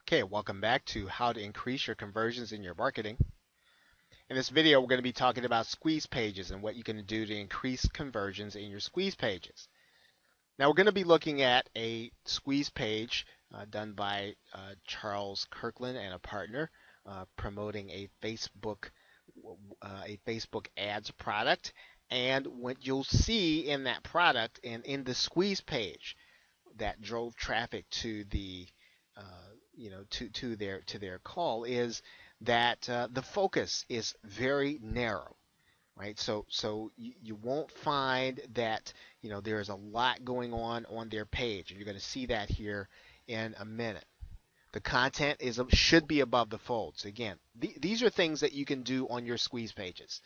Okay, welcome back to how to increase your conversions in your marketing. In this video, we're going to be talking about squeeze pages and what you can do to increase conversions in your squeeze pages. Now, we're going to be looking at a squeeze page done by Charles Kirkland and a partner promoting a Facebook ads product. And what you'll see in that product and in the squeeze page that drove traffic to the to their call is that the focus is very narrow, right? So you won't find that there's a lot going on their page, and you're going to see that here in a minute. The content should be above the fold. So again, these are things that you can do on your squeeze pages.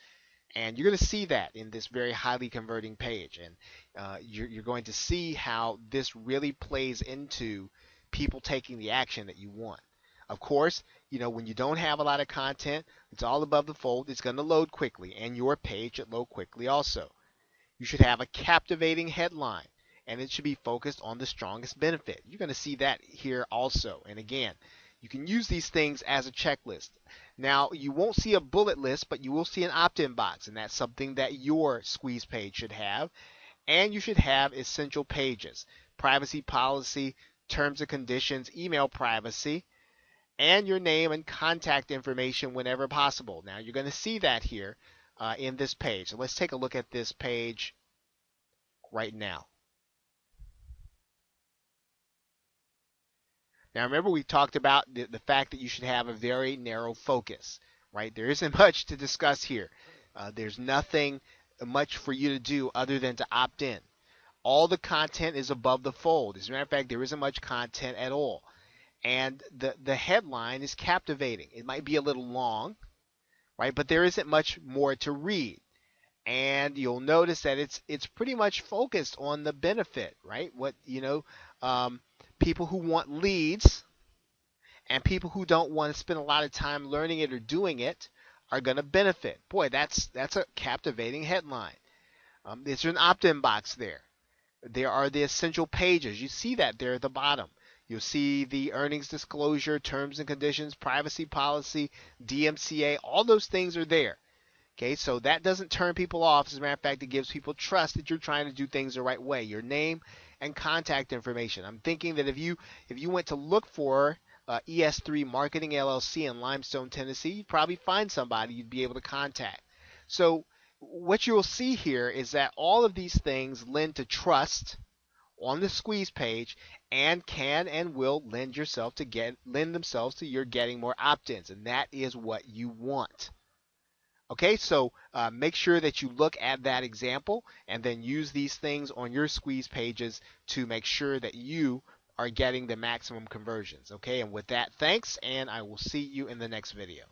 And you're going to see that in this very highly converting page. And you're going to see how this really plays into people taking the action that you want. Of course, when you don't have a lot of content, it's all above the fold. It's going to load quickly, and your page should load quickly also. You should have a captivating headline, and it should be focused on the strongest benefit. You're going to see that here also. And again, you can use these things as a checklist. Now, you won't see a bullet list, but you will see an opt-in box, and that's something that your squeeze page should have. And you should have essential pages, privacy policy, terms and conditions, email privacy, and your name and contact information whenever possible. Now, you're going to see that here in this page. So let's take a look at this page right now. Now, remember, we talked about the fact that you should have a very narrow focus, right? There isn't much to discuss here. There's nothing much for you to do other than to opt in. All the content is above the fold. As a matter of fact, there isn't much content at all. And the headline is captivating. It might be a little long, right? But there isn't much more to read. And you'll notice that it's pretty much focused on the benefit, right? People who want leads and people who don't want to spend a lot of time learning it or doing it are going to benefit. Boy, that's a captivating headline. There's an opt-in box there. There are the essential pages. You see that there at the bottom. You'll see the earnings disclosure, terms and conditions, privacy policy, DMCA. All those things are there. Okay, so that doesn't turn people off. As a matter of fact, it gives people trust that you're trying to do things the right way. Your name and contact information. I'm thinking that if you went to look for ES3 Marketing LLC in Limestone, Tennessee, you'd probably find somebody you'd be able to contact. So what you'll see here is that all of these things lend to trust on the squeeze page and can and will lend themselves to your getting more opt-ins, and that is what you want. Okay, so make sure that you look at that example and then use these things on your squeeze pages to make sure that you are getting the maximum conversions. Okay, and with that, thanks, and I will see you in the next video.